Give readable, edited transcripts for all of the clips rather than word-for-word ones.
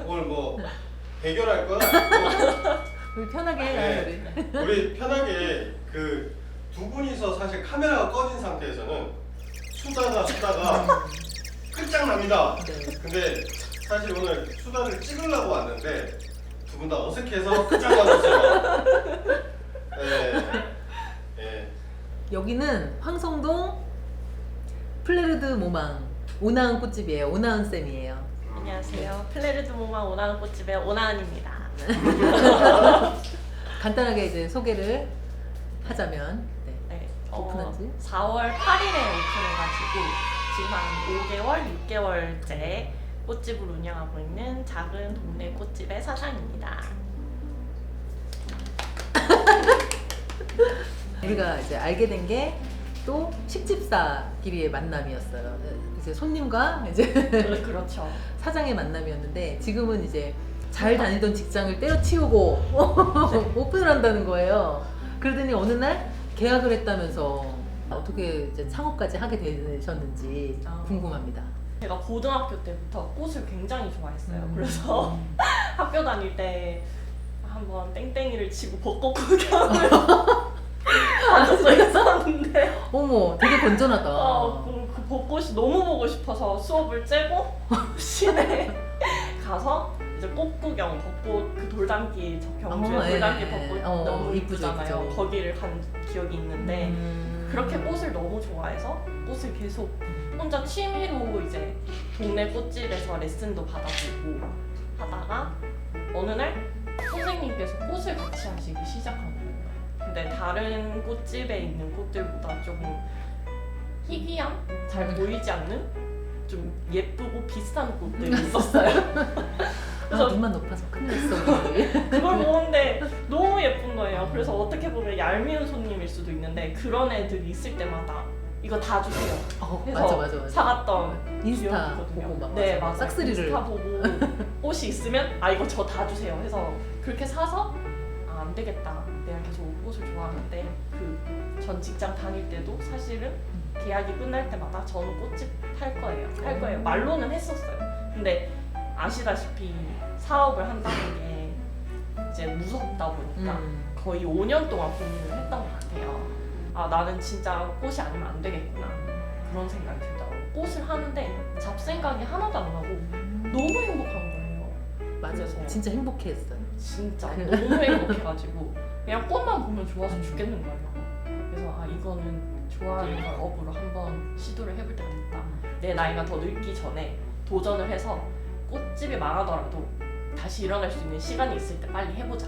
오늘 뭐 대결할 거야? 우리 편하게 해요. 우리 편하게 그 두 분이서 사실 카메라가 꺼진 상태에서는 수다가 끝장납니다. 네. 근데 사실 오늘 수다를 찍으려고 왔는데 두 분 다 어색해서 끝장나셨어요. 네. 여기는 황성동 플레르드 모망 오나은 꽃집이에요. 오나은 쌤이에요. 안녕하세요. 플레르드 모망 오나은 꽃집의 오나은입니다. 간단하게 이제 소개를 하자면 네, 오픈한 지? 4월 8일에 오픈해가지고 지금 한 5개월, 6개월째 꽃집을 운영하고 있는 작은 동네 꽃집의 사장입니다. 우리가 이제 알게 된 게 또 식집사끼리의 만남이었어요. 이제 손님과 이제 그렇죠. 사장의 만남이었는데 지금은 이제 잘 다니던 직장을 때려치우고 오픈을 한다는 거예요. 그러더니 어느 날 계약을 했다면서 어떻게 이제 창업까지 하게 되셨는지 궁금합니다. 제가 고등학교 때부터 꽃을 굉장히 좋아했어요. 그래서 학교 다닐 때 한번 땡땡이를 치고 벚꽃 구경을 있었는데 어머, 되게 건전하다. 그 벚꽃이 너무 보고 싶어서 수업을 째고 시내 가서 이제 꽃 구경, 벚꽃 그 돌담길 경주에 돌담길 벚꽃 너무 이쁘잖아요. 이쁘죠. 거기를 간 기억이 있는데 그렇게 꽃을 너무 좋아해서 꽃을 계속 혼자 취미로 이제 동네 꽃집에서 레슨도 받아보고 하다가 어느 날 선생님께서 꽃을 같이 하시기 시작한 거예요. 근데 다른 꽃집에 있는 꽃들보다 조금 희귀한, 잘 보이지 않는 좀 예쁘고 비싼 꽃들이 있었어요. 그래서 눈만 높아서 큰일 났어. 그걸 보는데 너무 예쁜 거예요. 그래서 어떻게 보면 얄미운 손님일 수도 있는데 그런 애들이 있을 때마다 이거 다 주세요. 해서 맞아. 사갔던 인스타 기억이 있거든요. 보고 막 네, 맞아요. 싹쓸이를 인스타 보고 꽃이 있으면 이거 저 다 주세요 해서 그렇게 사서 안 되겠다. 내가 계속 꽃을 좋아하는데 그 전 직장 다닐 때도 사실은 계약이 끝날 때마다 저는 꽃집 할 거예요. 말로는 했었어요. 근데 아시다시피 사업을 한다는 게 이제 무섭다 보니까 거의 5년 동안 고민을 했던 것 같아요. 나는 진짜 꽃이 아니면 안 되겠구나 그런 생각이 들더라고요. 꽃을 하는데 잡생각이 하나도 안 나고 너무 행복한 거예요. 맞아. 그래서 진짜 행복했어요. 진짜 너무 행복해가지고 그냥 꽃만 보면 좋아서 죽겠는 거예요. 그래서 이거는 좋아하는 걸 업으로 한번 시도를 해볼 때가 됐다. 내 나이가 더 늙기 전에 도전을 해서 꽃집이 망하더라도 다시 일어날 수 있는 시간이 있을 때 빨리 해보자.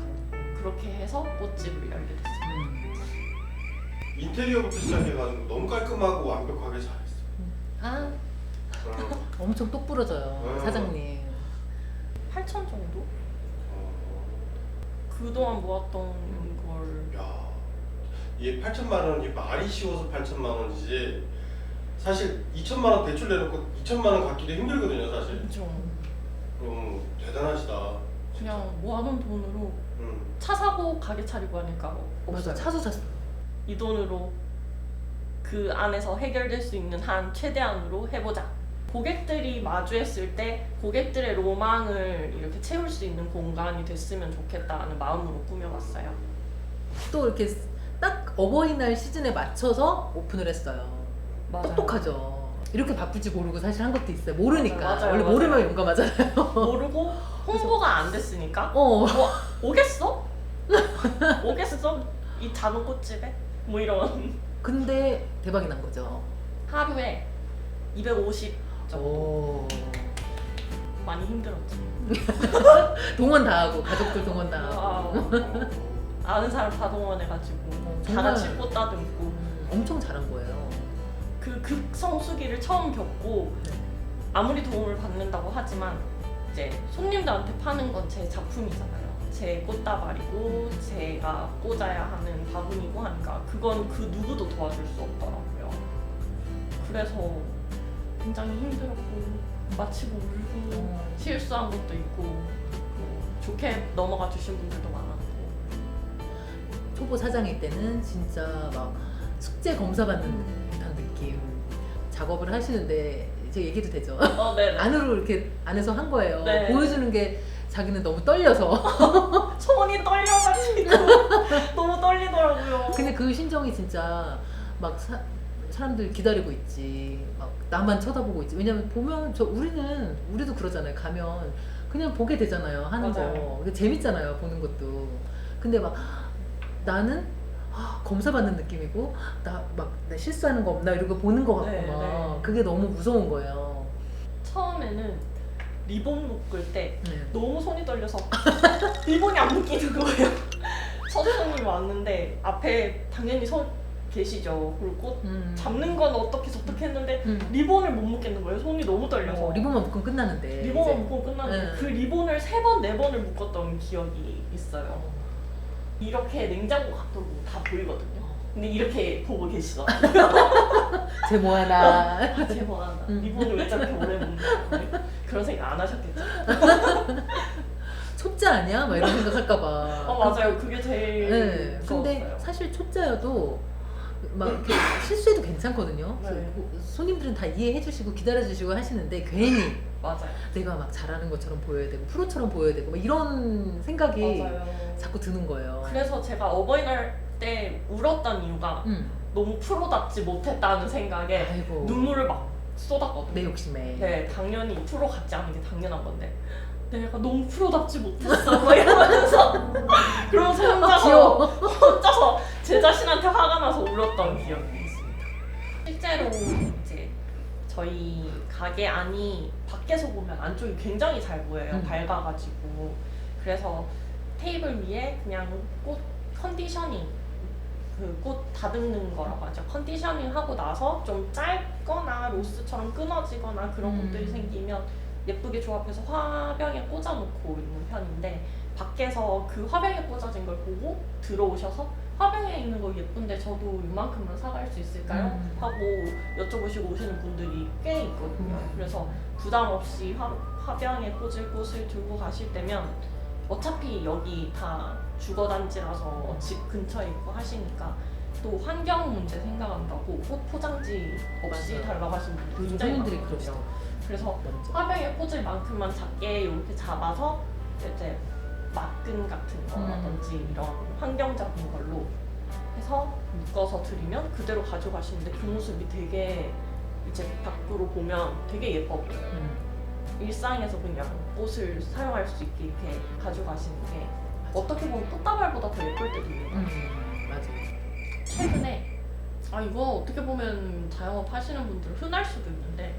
그렇게 해서 꽃집을 열게 됐어요. 인테리어부터 시작해가지고 너무 깔끔하고 완벽하게 잘했어요. 엄청 똑부러져요, 사장님. 8천 정도? 그동안 모았던 걸 야, 이게 8천만 원이 말이 쉬워서 8천만 원이지 사실 2천만 원 대출 내놓고 2천만 원 갚기도 힘들거든요, 사실. 엄청 대단하시다. 그냥 모아놓은 돈으로 차 사고 가게 차리고 하니까 맞아, 없어요. 차도 샀어. 이 돈으로 그 안에서 해결될 수 있는 한 최대한으로 해보자. 고객들이 마주했을 때 고객들의 로망을 이렇게 채울 수 있는 공간이 됐으면 좋겠다는 마음으로 꾸며봤어요. 또 이렇게 딱 어버이날 시즌에 맞춰서 오픈을 했어요. 맞아요. 똑똑하죠. 이렇게 바쁠지 모르고 사실 한 것도 있어요. 모르니까. 맞아요, 원래 맞아요. 모르면 용감하잖아요. 모르고 홍보가 안 됐으니까 오겠어? 오겠어? 이 작은 꽃집에? 뭐 이런. 근데 대박이 난 거죠. 하루에 250 정도. 오. 많이 힘들었지. 동원 다 하고 가족들 동원 다 하고. 아는 사람 다 동원해가지고 다 정말. 같이 꽃 다듬고 엄청 잘한 거예요. 그 극성수기를 처음 겪고 아무리 도움을 받는다고 하지만 이제 손님들한테 파는 건 제 작품이잖아요. 제 꽃다발이고 제가 꽂아야 하는 바구니고 하니까 그건 그 누구도 도와줄 수 없더라고요. 그래서 굉장히 힘들었고 마치고 울고 실수한 것도 있고 좋게 넘어가 주신 분들도 많았고. 초보 사장일 때는 진짜 막 숙제 검사 받는 듯한 느낌. 작업을 하시는데 제 얘기도 되죠. 네네. 안으로 이렇게 안에서 한 거예요. 네. 보여주는 게 자기는 너무 떨려서. 손이 떨려가지고 너무 떨리더라고요. 근데 그 심정이 진짜 막 사람들 기다리고 있지. 막 나만 쳐다보고 있지. 왜냐면 보면 우리도 그러잖아요. 가면 그냥 보게 되잖아요. 하는 맞아요. 거. 그게 재밌잖아요. 보는 것도. 근데 막 나는 검사 받는 느낌이고 나 실수하는 거 없나 이러고 보는 거 같고 네, 막 네. 그게 너무 무서운 거예요. 처음에는 리본 묶을 때 네. 너무 손이 떨려서 리본이 안 묶이는 거예요. 첫 손님 왔는데 앞에 당연히 손 계시죠. 그리고 꽃 잡는 건 어떻게 저떻게 했는데 리본을 못 묶겠는 거예요. 손이 너무 떨려서. 리본만 묶으면 끝나는데. 리본만 이제. 묶고 끝났는데 네. 그 리본을 3번, 4번을 묶었던 기억이 있어요. 이렇게 냉장고 각도로 다 보이거든요. 근데 이렇게 보고 계시더라고요. 쟤 뭐하나. 대박이다. 리본을 왜 저렇게 오래 묶는 거예요? 그런 생각 안 하셨겠죠? 초짜 아니야? 막 이런 생각할까봐. 맞아요. 그게 제일 네. 근데 무서웠어요. 사실 초짜여도 막 이렇게 실수해도 괜찮거든요. 네. 손님들은 다 이해해주시고 기다려주시고 하시는데 괜히 맞아요. 내가 막 잘하는 것처럼 보여야 되고 프로처럼 보여야 되고 막 이런 생각이 맞아요. 자꾸 드는 거예요. 그래서 제가 어버이날 때 울었던 이유가 너무 프로답지 못했다는 생각에 아이고 눈물을 막 쏟았거든요. 내 욕심에. 네, 당연히 프로 같지 않은 게 당연한 건데 내가 너무 프로답지 못했어 막 이러면서 그러면서 귀여워. 혼자서 제 자신한테 화가 나서 울었던 기억이 있습니다. 실제로 이제 저희 가게 안이 밖에서 보면 안쪽이 굉장히 잘 보여요. 밝아가지고. 그래서 테이블 위에 그냥 꽃 컨디셔닝, 그 꽃 다듬는 거라고 하죠. 컨디셔닝 하고 나서 좀 짧거나 로스처럼 끊어지거나 그런 것들이 생기면 예쁘게 조합해서 화병에 꽂아놓고 있는 편인데, 밖에서 그 화병에 꽂아진 걸 보고 들어오셔서 화병에 있는 거 예쁜데 저도 이만큼만 사갈 수 있을까요? 하고 여쭤보시고 오시는 분들이 꽤 있거든요. 그래서 부담 없이 화병에 꽂을 꽃을 들고 가실 때면 어차피 여기 다 주거단지라서 집 근처에 있고 하시니까 또 환경 문제 생각한다고 꽃 포장지 없이 맞아요. 달라고 하시는 분들 요즘 굉장히 손님들이 많거든요. 그러시죠. 그래서 먼저. 화병에 꽂을 만큼만 작게 이렇게 잡아서 이제 막근 같은 거라든지 이런 환경적인 걸로 해서 묶어서 드리면 그대로 가져가시는데 그 모습이 되게 이제 밖으로 보면 되게 예뻐 보여요. 일상에서 그냥 꽃을 사용할 수 있게 이렇게 가져가시는 게 어떻게 보면 꽃다발보다 더 예쁠 때도 있는 것 같아요. 맞아요. 최근에 이거 어떻게 보면 자영업 하시는 분들은 흔할 수도 있는데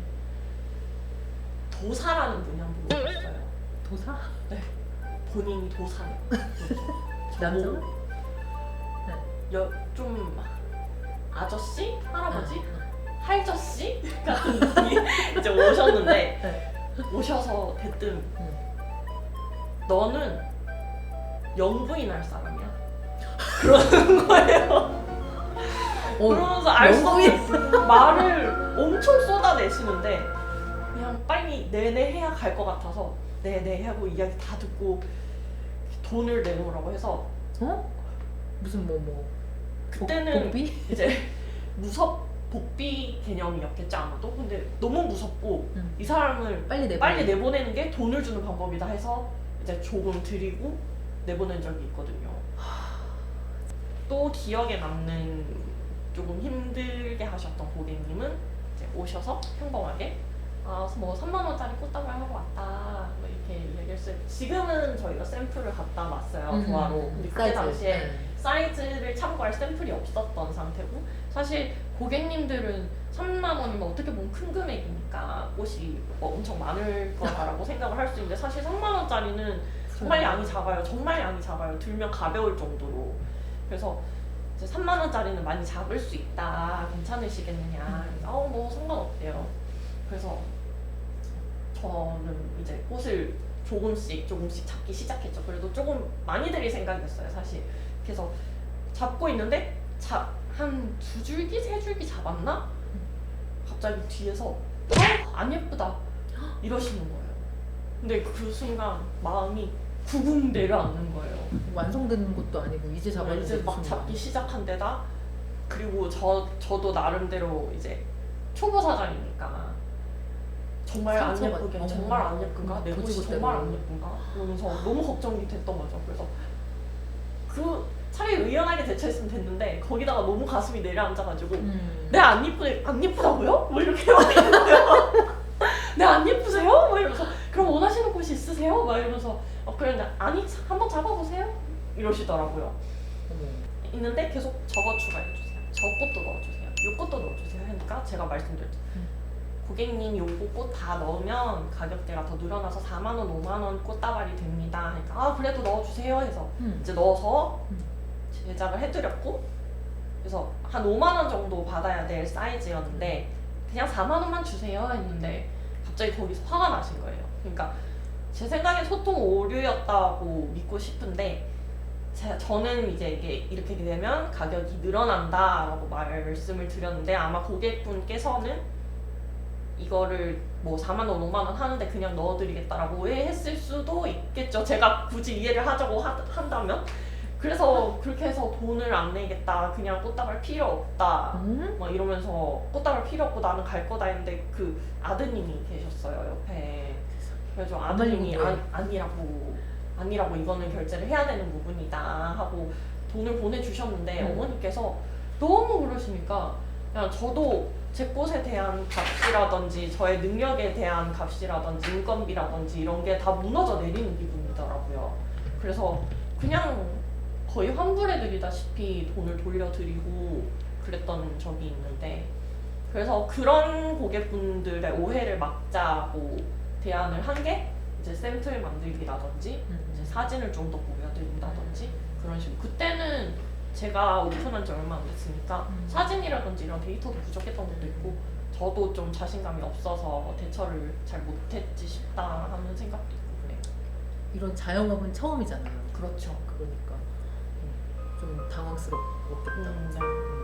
도사라는 분이 한 분 오셨어요. 도사? 네. 본인이 도사예요. 남자가? 좀 아저씨? 할아버지? 할저씨? 같은 분이 이제 오셨는데 네. 오셔서 대뜸 너는 영부인 할 사람이야. 그러는 거예요. 그러면서 알 수 없는 말을 엄청 쏟아내시는데 그냥 빨리 네네 해야 갈 것 같아서 네네 하고 이야기 다 듣고 돈을 내놓으라고 해서 무슨 그때는 복비? 이제 복비 개념이었겠지 아마도. 근데 너무 무섭고 이 사람을 빨리 내보내는 게 돈을 주는 방법이다 해서 이제 조금 드리고 내보낸 적이 있거든요. 또 기억에 남는 조금 힘들게 하셨던 고객님은 이제 오셔서 평범하게 뭐 3만 원짜리 꽃다발 하고 왔다 뭐 이렇게 이야기했어요. 지금은 저희가 샘플을 갖다 놨어요. 조화로. 근데 그때 당시에 사이즈를 참고할 샘플이 없었던 상태고, 사실 고객님들은 3만 원이면 어떻게 보면 큰 금액이니까 꽃이 엄청 많을 거라고 생각을 할 수 있는데, 사실 3만 원짜리는 정말 양이 작아요. 정말 양이 작아요. 들면 가벼울 정도로. 그래서 이제 3만 원짜리는 많이 작을 수 있다. 괜찮으시겠느냐. 뭐 상관없대요. 그래서 저는 이제 꽃을 조금씩 잡기 시작했죠. 그래도 조금 많이 드릴 생각이었어요, 사실. 그래서 잡고 있는데 한 2줄기, 3줄기 잡았나? 갑자기 뒤에서 안 예쁘다 이러시는 거예요. 근데 그 순간 마음이 구궁 내려앉는 거예요. 완성된 것도 아니고 이제 잡았는데 이제 막 잡기 시작한 데다, 그리고 저도 나름대로 이제 초보 사장이니까 정말 안 상처가- 예쁘게 정말 안 예쁜가? 내 고지고 옷이 정말 안 때문에. 예쁜가? 그러면서 너무 걱정이 됐던 거죠. 그래서 차라리 의연하게 대처했으면 됐는데 거기다가 너무 가슴이 내려앉아가지고 내 안 예쁘다고요? 뭐 이렇게 막 이러고요. 내 안 예쁘세요? 막 이러면서 그럼 원하시는 곳이 있으세요? 막 이러면서 그래 아니 한번 잡아보세요? 이러시더라고요. 어머. 있는데 계속 저거 추가해주세요. 저것도 넣어주세요. 요것도 넣어주세요. 하니까 제가 말씀드렸죠. 고객님 요거 꽃 다 넣으면 가격대가 더 늘어나서 4만 원, 5만 원 꽃다발이 됩니다. 그러니까 아 그래도 넣어주세요 해서 이제 넣어서 제작을 해드렸고 그래서 한 5만 원 정도 받아야 될 사이즈였는데 그냥 4만 원만 주세요 했는데 갑자기 거기서 화가 나신 거예요. 그러니까 제 생각에 소통 오류였다고 믿고 싶은데 저는 이제 이게 이렇게 되면 가격이 늘어난다라고 말씀을 드렸는데 아마 고객분께서는 이거를 뭐 4만 원, 5만 원 하는데 그냥 넣어드리겠다라고 오해했을 수도 있겠죠. 제가 굳이 이해를 하자고 한다면. 그래서 그렇게 해서 돈을 안 내겠다. 그냥 꽃다발 필요 없다. 막 이러면서 꽃다발 필요 없고 나는 갈 거다 했는데 그 아드님이 계셨어요 옆에. 그래서 아드님이 아니라고 이거는 결제를 해야 되는 부분이다 하고 돈을 보내주셨는데 어머니께서 너무 그러시니까 그냥 저도 제 꽃에 대한 값이라든지 저의 능력에 대한 값이라든지 인건비라든지 이런 게 다 무너져 내리는 기분이더라고요. 그래서 그냥 거의 환불해드리다시피 돈을 돌려드리고 그랬던 적이 있는데 그래서 그런 고객분들의 오해를 막자고 대안을 한 게 이제 샘플 만들기라든지 이제 사진을 좀 더 보여드린다든지 그런 식으로 그때는 제가 오픈한 지 얼마 안 됐으니까 사진이라든지 이런 데이터도 부족했던 것도 있고 저도 좀 자신감이 없어서 대처를 잘 못했지 싶다 하는 생각도 있고 그래요. 이런 자영업은 처음이잖아요. 그렇죠. 그러니까 좀 당황스럽겠다. 네.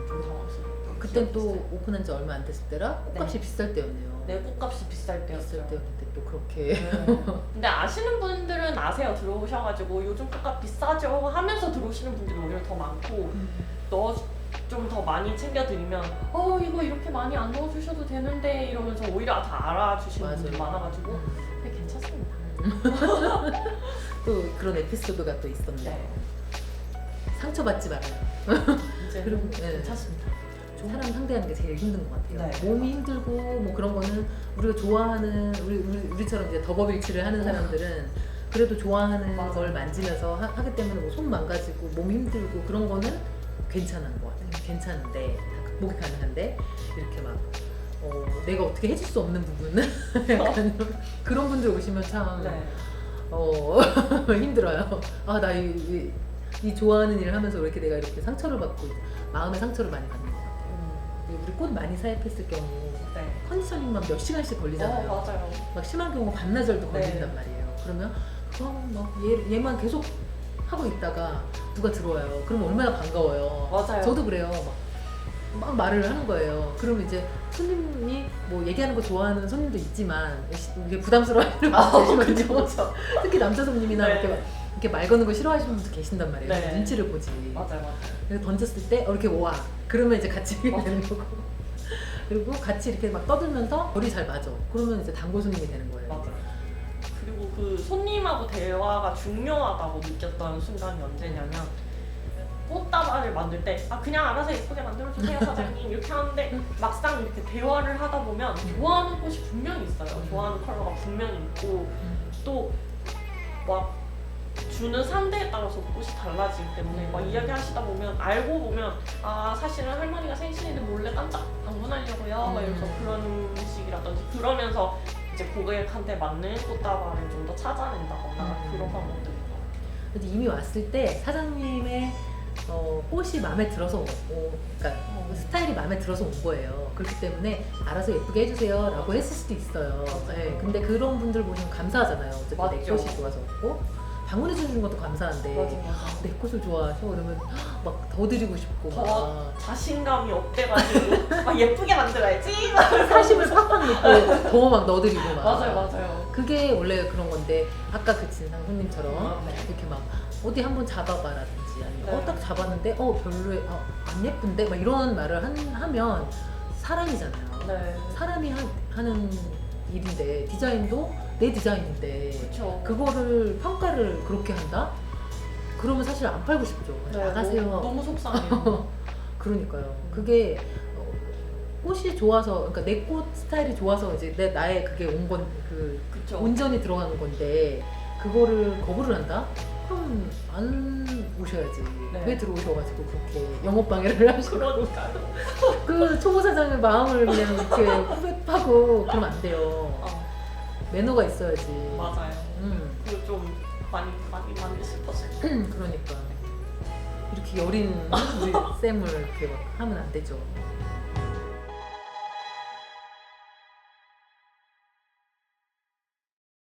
좀 당황스럽고 그땐 또 오픈한 지 얼마 안 됐을 때라 꽃값이 네. 비쌀 때였네요. 내 꽃값이 비쌀 때였어요. 비쌀 때였는데 또 그렇게 네. 근데 아시는 분들은 아세요. 들어오셔가지고 요즘 꽃값 비싸죠 하면서 들어오시는 분들이 오히려 더 많고 좀 더 많이 챙겨드리면 이거 이렇게 많이 안 넣어주셔도 되는데 이러면서 오히려 다 알아주시는 맞아요. 분들이 많아가지고 근데 괜찮습니다. 또 그런 에피소드가 또 있었네요. 네. 상처받지 말아요. 이제 그럼, 네. 괜찮습니다. 사람 상대하는 게 제일 힘든 것 같아요. 네. 몸이 힘들고 뭐 그런 거는 우리가 좋아하는 우리처럼 이제 덕업일치를 하는 사람들은 그래도 좋아하는 맞아요. 걸 만지면서 하기 때문에 뭐 손 망가지고 몸 힘들고 그런 거는 괜찮은 것 같아요. 괜찮은데 다 극복이 가능한데 이렇게 막 내가 어떻게 해줄 수 없는 부분은 약간 그런 분들 오시면 참 네. 힘들어요. 아, 나 이 좋아하는 일을 하면서 왜 이렇게 내가 이렇게 상처를 받고 마음의 상처를 많이 받는 것 같아요. 우리 꽃 많이 사입했을 경우 네. 컨디셔닝만 몇 시간씩 걸리잖아요. 맞아요. 막 심한 경우 반나절도 네. 걸린단 말이에요. 그러면 막 얘만 계속 하고 있다가 누가 들어와요. 그러면 얼마나 반가워요. 맞아요. 저도 그래요. 막 말을 하는 거예요. 그러면 이제 손님이 뭐 얘기하는 거 좋아하는 손님도 있지만 이게 부담스러워하는 분도 계시거든요. 그렇죠. 특히 남자 손님이나 네. 이렇게 말 거는 거 싫어하시는 분도 계신단 말이에요. 네. 눈치를 보지. 맞아요. 그래서 던졌을 때 이렇게 와. 그러면 이제 같이 맞아요. 되는 거고. 그리고 같이 이렇게 막 떠들면서 머리 잘 맞아. 그러면 이제 단골 손님이 되는 거예요. 맞아요. 그리고 그 손님하고 대화가 중요하다고 느꼈던 순간이 언제냐면 꽃다발을 만들 때 그냥 알아서 예쁘게 만들어주세요 사장님 이렇게 하는데 막상 이렇게 대화를 하다 보면 좋아하는 꽃이 분명히 있어요. 좋아하는 컬러가 분명히 있고 또 막 주는 상대에 따라서 꽃이 달라지기 때문에 막 이야기하시다 보면 알고 보면 사실은 할머니가 생신인데 몰래 깜짝 방문하려고요 막 이러면서 그런 식이라든지 그러면서 이제 고객한테 맞는 꽃다발을 좀 더 찾아낸다거나 그런 방법들이 근데 이미 왔을 때 사장님의 꽃이 마음에 들어서 그러니까 스타일이 마음에 들어서 온 거예요. 그렇기 때문에 알아서 예쁘게 해주세요 라고 했을 수도 있어요. 네, 근데 그런 분들 보시면 감사하잖아요. 어쨌든 내 맞죠. 꽃이 좋아서 왔고 방문해 주는 것도 감사한데 맞아. 내 꽃을 좋아하셔 그러면 막 더 드리고 싶고 더 자신감이 업돼가지고 막 예쁘게 만들어야지 막 사심을 팍팍 넣고 더 막 넣어드리고 막 맞아요. 그게 원래 그런 건데 아까 그 진상 손님처럼 네. 이렇게 막 어디 한번 잡아봐라든지 아니면 네. 딱 잡았는데 별로에 안 예쁜데 막 이런 말을 하면 사람이잖아요. 네. 사람이 하는 일인데 디자인도 내 디자인인데 그렇죠. 그거를 평가를 그렇게 한다? 그러면 사실 안 팔고 싶죠. 나가세요. 너무 속상해요. 그러니까요. 그게 꽃이 좋아서, 그러니까 내 꽃 스타일이 좋아서 이제 나의 그게 온 건 그 그렇죠. 온전히 들어가는 건데 그거를 거부를 한다? 그럼 안 오셔야지. 네. 왜 들어오셔가지고 그렇게 영업 방해를 하시고 그러니까요. 그 초보 사장의 마음을 그냥 이렇게 후배하고 그러면 안 돼요. 매너가 있어야지. 맞아요. 음. 그거 좀 많이 싶었어요. 그러니까 이렇게 여린 우리 쌤을 이렇게 막 하면 안 되죠.